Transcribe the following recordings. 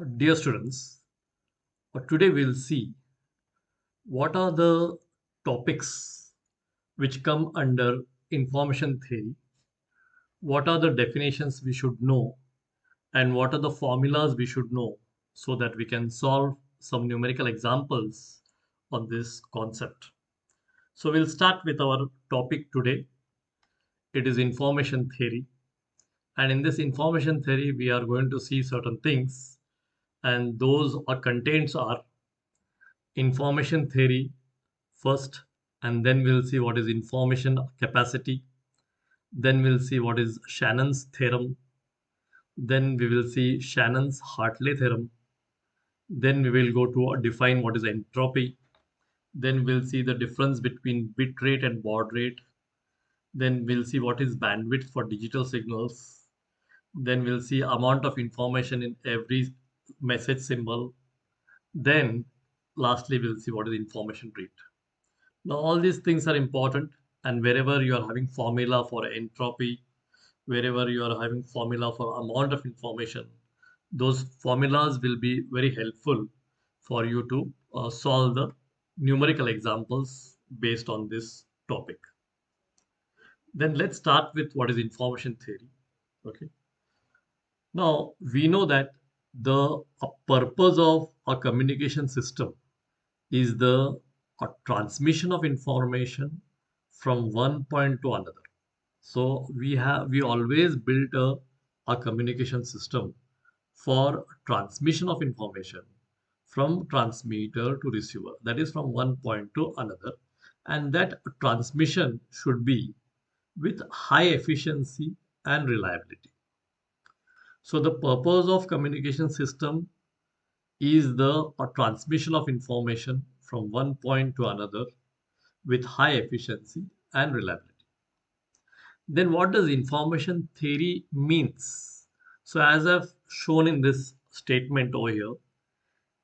Dear students, today we'll see what are the topics which come under information theory, what are the definitions we should know, and what are the formulas we should know so that we can solve some numerical examples on this concept. So we'll start with our topic today. It is information theory. And in this information theory, we are going to see certain things, and those are contents are information theory first, and then we'll see what is information capacity. Then we'll see what is Shannon's theorem. Then we will see Shannon's Hartley theorem. Then we will go to define what is entropy. Then we'll see the difference between bitrate and baudrate. Then we'll see what is bandwidth for digital signals. Then we'll see amount of information in every message symbol. Then lastly, we'll see what is information rate. Now, all these things are important, and wherever you are having formula for entropy, wherever you are having formula for amount of information, those formulas will be very helpful for you to solve the numerical examples based on this topic. Then let's start with what is information theory. Okay. Now, we know that the purpose of a communication system is the transmission of information from one point to another. So we always built a communication system for transmission of information from transmitter to receiver. That is from one point to another, and that transmission should be with high efficiency and reliability. So the purpose of communication system is the transmission of information from one point to another with high efficiency and reliability. Then what does information theory means? So as I've shown in this statement over here,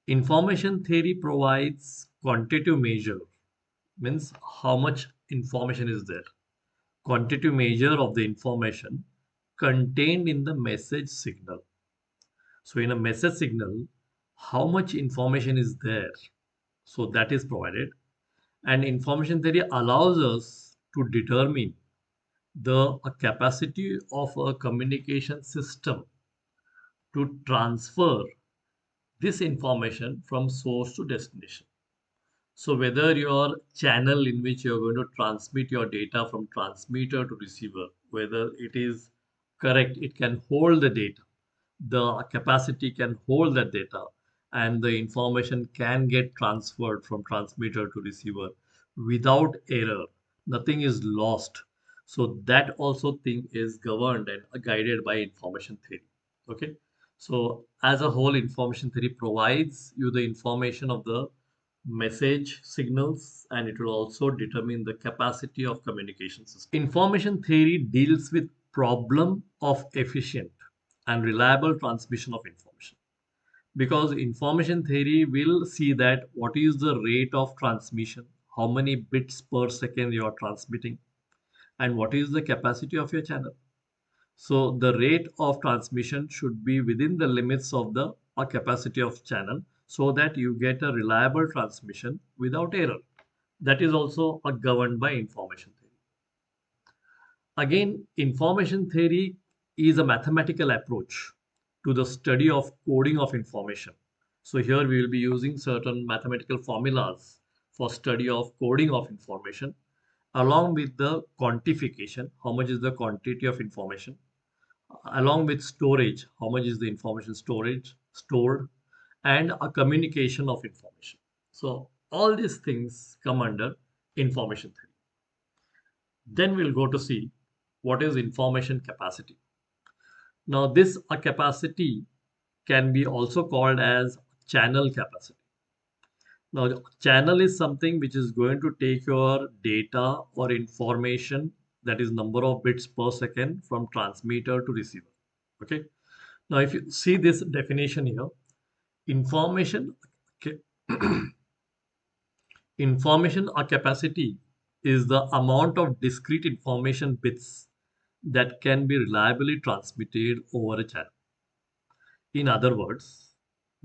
information theory provides quantitative measure, means how much information is there. Quantitative measure of the information contained in the message signal. So in a message signal, how much information is there? So that is provided. And information theory allows us to determine the capacity of a communication system to transfer this information from source to destination. So whether your channel in which you're going to transmit your data from transmitter to receiver, whether it is correct, it can hold the data, the capacity can hold that data, and the information can get transferred from transmitter to receiver without error. Nothing is lost. So that also thing is governed and guided by information theory. Okay. So as a whole, information theory provides you the information of the message signals, and it will also determine the capacity of communication system. Information theory deals with problem of efficient and reliable transmission of information, because information theory will see that what is the rate of transmission, how many bits per second you are transmitting, and what is the capacity of your channel. So the rate of transmission should be within the limits of the capacity of channel so that you get a reliable transmission without error. That is also governed by information theory. Again, information theory is a mathematical approach to the study of coding of information. So here we will be using certain mathematical formulas for study of coding of information, along with the quantification, how much is the quantity of information, along with storage, how much is the information storage stored, and a communication of information. So all these things come under information theory. Then we'll go to see what is information capacity. Now this capacity can be also called as channel capacity. Now the channel is something which is going to take your data or information, that is number of bits per second, from transmitter to receiver. Okay. Now if you see this definition here, information information or capacity is the amount of discrete information bits that can be reliably transmitted over a channel. In other words,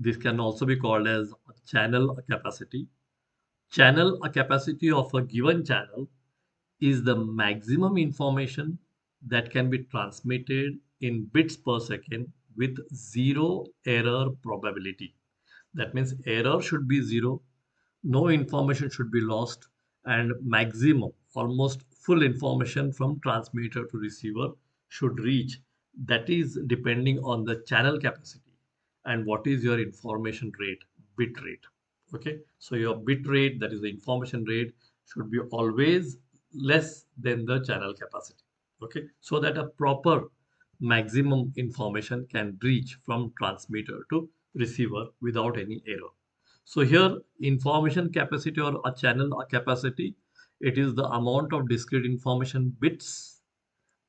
This can also be called as a channel capacity. Channel capacity of a given channel is the maximum information that can be transmitted in bits per second with zero error probability. That means error should be zero, no information should be lost, and maximum, almost full information from transmitter to receiver should reach. That is depending on the channel capacity and what is your information rate, bit rate. Okay, so your bit rate, that is the information rate, should be always less than the channel capacity. Okay, so that a proper maximum information can reach from transmitter to receiver without any error. So here information capacity or a channel capacity, it is the amount of discrete information bits,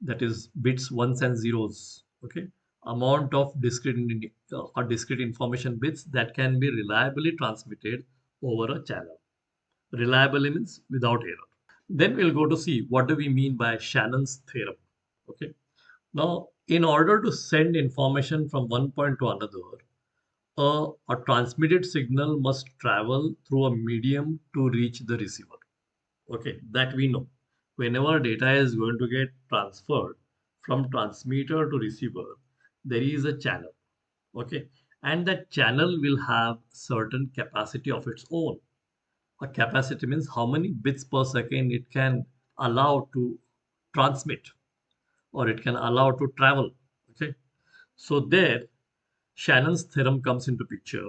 that is bits ones and zeros. Okay, amount of discrete or discrete information bits that can be reliably transmitted over a channel. Reliably means without error. Then we'll go to see what do we mean by Shannon's theorem. Okay, now in order to send information from one point to another, a transmitted signal must travel through a medium to reach the receiver. Okay, that we know. Whenever data is going to get transferred from transmitter to receiver, there is a channel. Okay, and that channel will have certain capacity of its own. A capacity means how many bits per second it can allow to transmit, or it can allow to travel. Okay, so there Shannon's theorem comes into picture.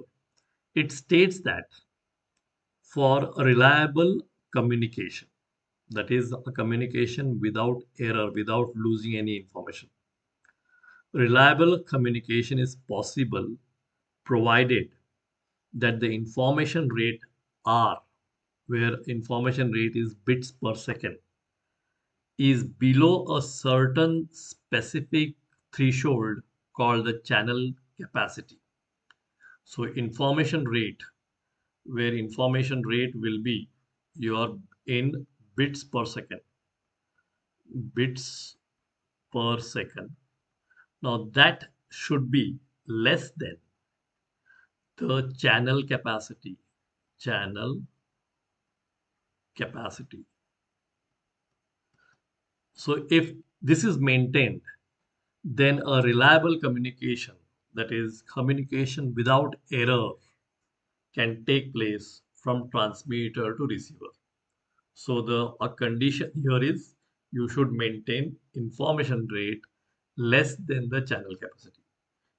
It states that for reliable communication, that is a communication without error, without losing any information, reliable communication is possible provided that the information rate R, where information rate is bits per second, is below a certain specific threshold called the channel capacity. So information rate, where information rate will be your in bits per second, bits per second. Now that should be less than the channel capacity. So if this is maintained, then a reliable communication, that is communication without error, can take place from transmitter to receiver. So the a condition here is you should maintain information rate less than the channel capacity.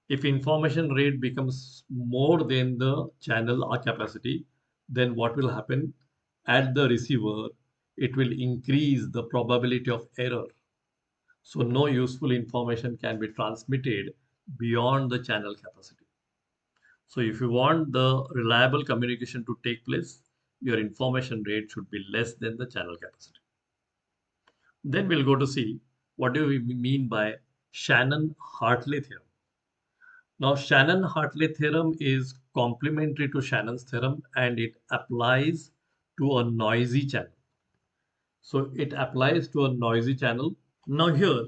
If information rate becomes more than the channel or capacity, then what will happen at the receiver? It will increase the probability of error. So no useful information can be transmitted beyond the channel capacity. So if you want the reliable communication to take place, your information rate should be less than the channel capacity. Then we'll go to see what do we mean by Shannon-Hartley theorem. Now, Shannon-Hartley theorem is complementary to Shannon's theorem and it applies to a noisy channel. So it applies to a noisy channel. Now here,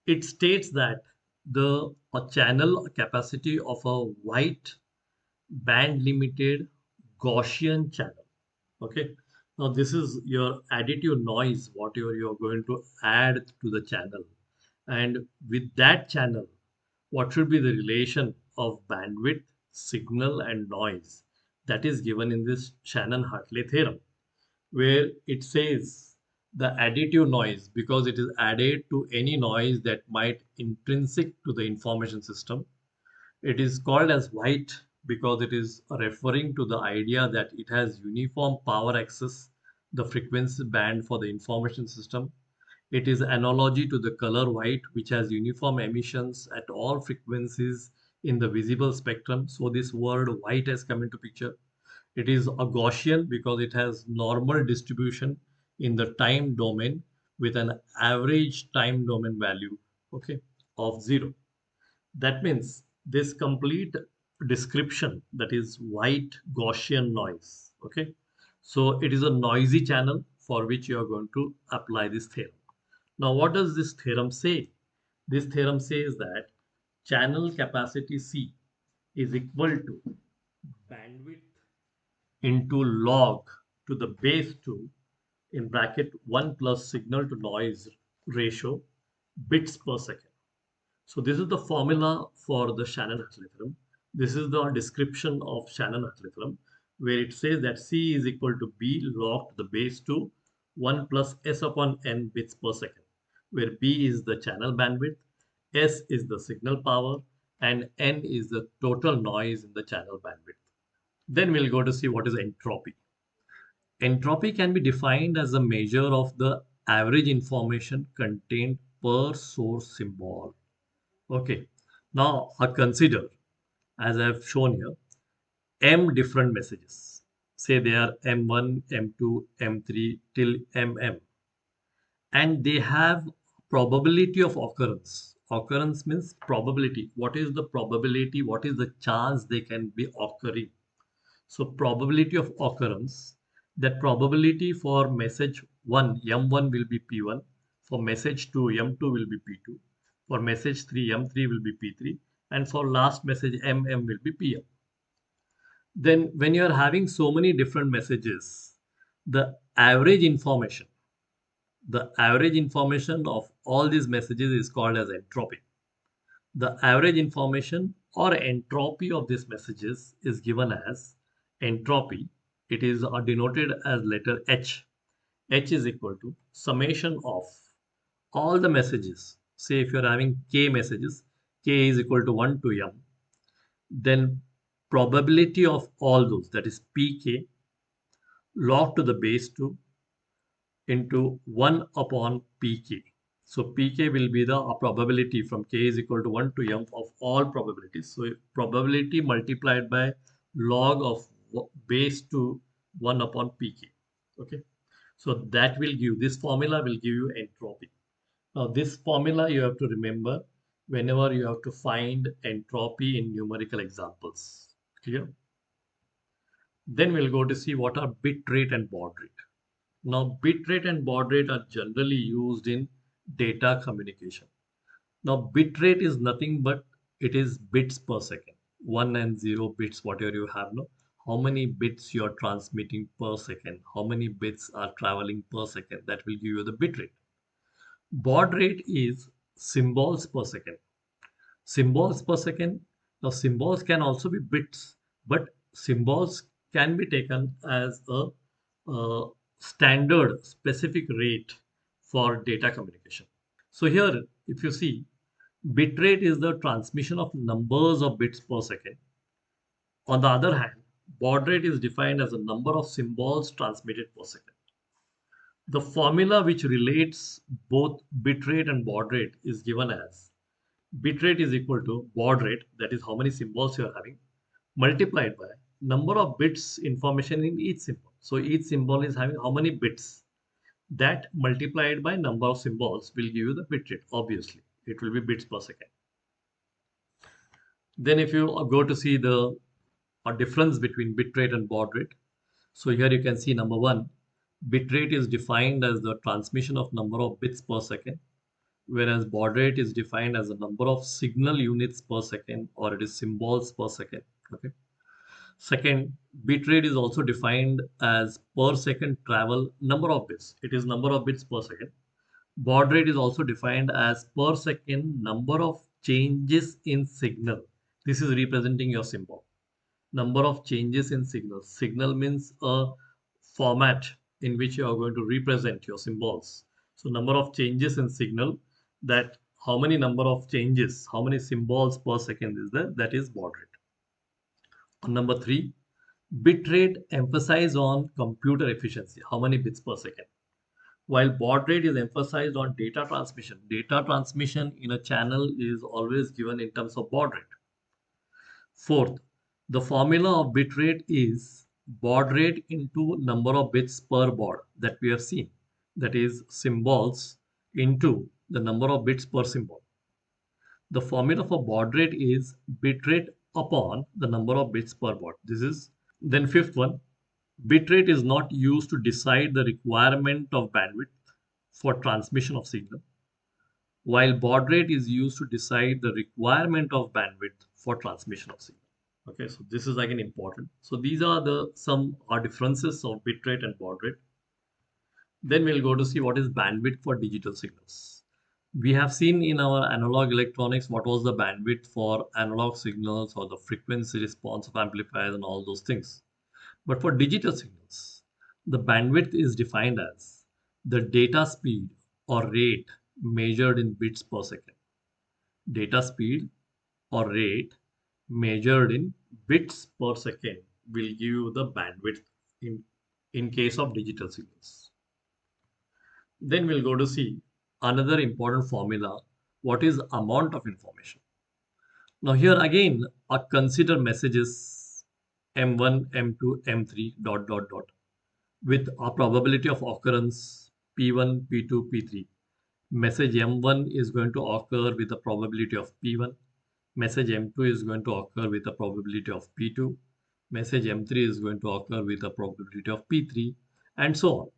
it states that the a channel capacity of a white band limited Gaussian channel. Okay. Now this is your additive noise, what you're going to add to the channel. And with that channel, what should be the relation of bandwidth, signal, and noise that is given in this Shannon-Hartley theorem, where it says the additive noise, because it is added to any noise that might intrinsic to the information system. It is called as white because it is referring to the idea that it has uniform power access, the frequency band for the information system. It is analogy to the color white, which has uniform emissions at all frequencies in the visible spectrum. So this word white has come into picture. It is a Gaussian because it has normal distribution in the time domain with an average time domain value, okay, of 0. That means this complete description, that is white Gaussian noise. Okay. So it is a noisy channel for which you are going to apply this theorem. Now, what does this theorem say? This theorem says that channel capacity C is equal to bandwidth into log to the base 2 in bracket 1 plus signal to noise ratio bits per second. So this is the formula for the Shannon-Hartley theorem. This is the description of Shannon-Hartley theorem, where it says that C is equal to B log to the base 2 1 plus S upon N bits per second, where B is the channel bandwidth, S is the signal power, and N is the total noise in the channel bandwidth. Then we'll go to see what is entropy. Entropy can be defined as a measure of the average information contained per source symbol. Okay, now consider, as I have shown here, m different messages. Say they are M1, M2, M3 till MM, and they have probability of occurrence. Occurrence means probability. What is the probability? What is the chance they can be occurring? So probability of occurrence, that probability for message 1, M1 will be P1. For message 2, M2 will be P2. For message 3, M3 will be P3. And for last message, MM will be PM. Then when you are having so many different messages, the average information of all these messages is called as entropy. The average information or entropy of these messages is given as entropy. It is denoted as letter H. H is equal to summation of all the messages. Say if you're having K messages, K is equal to 1 to M. Then probability of all those, that is Pk, log to the base 2 into 1 upon Pk. So Pk will be the probability from k is equal to 1 to m of all probabilities. So probability multiplied by log of base to 1 upon Pk. Okay. So that will give, this formula will give you entropy. Now this formula you have to remember whenever you have to find entropy in numerical examples. Clear? Then we'll go to see what are bit rate and baud rate. Now, bitrate and baud rate are generally used in data communication. Now, bitrate is nothing but it is bits per second. 1 and 0 bits, whatever you have now. How many bits you are transmitting per second? How many bits are traveling per second? That will give you the bitrate. Baud rate is symbols per second. Symbols per second. Now, symbols can also be bits, but symbols can be taken as a standard specific rate for data communication. So here, if you see, bit rate is the transmission of numbers of bits per second. On the other hand, baud rate is defined as the number of symbols transmitted per second. The formula which relates both bit rate and baud rate is given as bit rate is equal to baud rate, that is how many symbols you are having, multiplied by number of bits information in each symbol. So each symbol is having how many bits. That multiplied by number of symbols will give you the bit rate. Obviously, it will be bits per second. Then if you go to see the difference between bit rate and baud rate. So here you can see number one, bit rate is defined as the transmission of number of bits per second, whereas baud rate is defined as the number of signal units per second, or it is symbols per second. Okay. Second, bit rate is also defined as per second travel number of bits. It is number of bits per second. Baud rate is also defined as per second number of changes in signal. This is representing your symbol. Number of changes in signal. Signal means a format in which you are going to represent your symbols. So number of changes in signal, that how many number of changes, how many symbols per second is there, that is baud rate. Number three, bit rate emphasize on computer efficiency, how many bits per second. While baud rate is emphasized on data transmission. Data transmission in a channel is always given in terms of baud rate. Fourth, the formula of bit rate is baud rate into number of bits per baud that we have seen. That is symbols into the number of bits per symbol. The formula for baud rate is bit rate upon the number of bits per baud. This is then fifth one. Bit rate is not used to decide the requirement of bandwidth for transmission of signal, while baud rate is used to decide the requirement of bandwidth for transmission of signal. Okay, so this is again important. So these are the some are differences of bitrate and baud rate. Then we'll go to see what is bandwidth for digital signals. We have seen in our analog electronics what was the bandwidth for analog signals or the frequency response of amplifiers and all those things. But for digital signals, the bandwidth is defined as the data speed or rate measured in bits per second. Data speed or rate measured in bits per second will give you the bandwidth in case of digital signals. Then we'll go to see another important formula, what is amount of information. Now here again, consider messages M1, M2, M3, dot, dot, dot, with a probability of occurrence P1, P2, P3. Message M1 is going to occur with a probability of P1. Message M2 is going to occur with a probability of P2. Message M3 is going to occur with a probability of P3, and so on.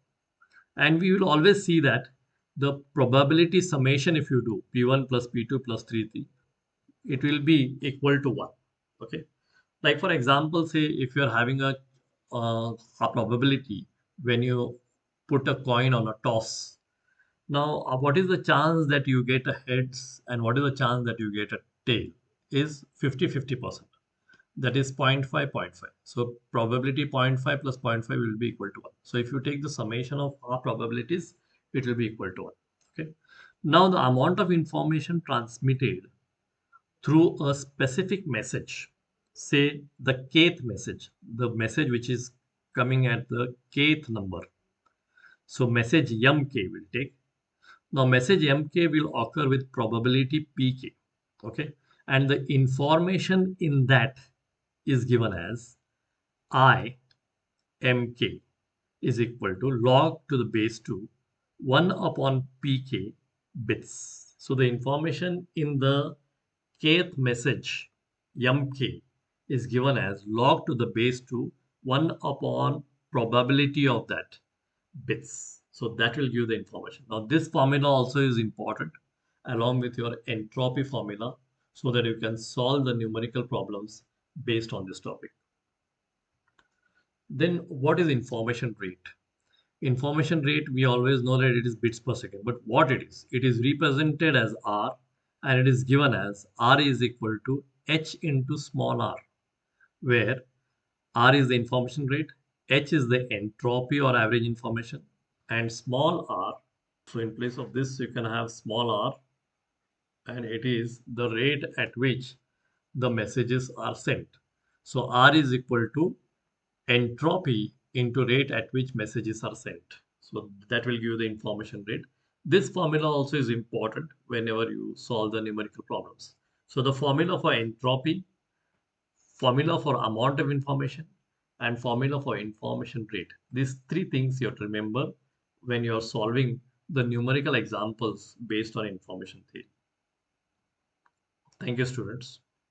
And we will always see that the probability summation, if you do P1 plus P2 plus 3, it will be equal to 1. Okay. Like for example, say if you're having a probability when you put a coin on a toss. Now, what is the chance that you get a heads and what is the chance that you get a tail? Is 50-50%. That is 0.5, 0.5. So probability 0.5 plus 0.5 will be equal to 1. So if you take the summation of our probabilities, it will be equal to 1. Okay. Now the amount of information transmitted through a specific message, say the kth message, the message which is coming at the kth number. So message MK will take. Now message MK will occur with probability PK. Okay. And the information in that is given as I mk is equal to log to the base 2 1 upon pk bits. So the information in the kth message mk is given as log to the base 2 1 upon probability of that bits. So that will give the information. Now this formula also is important along with your entropy formula so that you can solve the numerical problems based on this topic. Then what is information rate? Information rate, we always know that it is bits per second, but what it is represented as R and it is given as R is equal to H into small r, where R is the information rate, H is the entropy or average information, and small r. So in place of this, you can have small r, and it is the rate at which the messages are sent. So R is equal to entropy into rate at which messages are sent. So that will give you the information rate. This formula also is important whenever you solve the numerical problems. So the formula for entropy, formula for amount of information, and formula for information rate. These three things you have to remember when you are solving the numerical examples based on information theory. Thank you, students.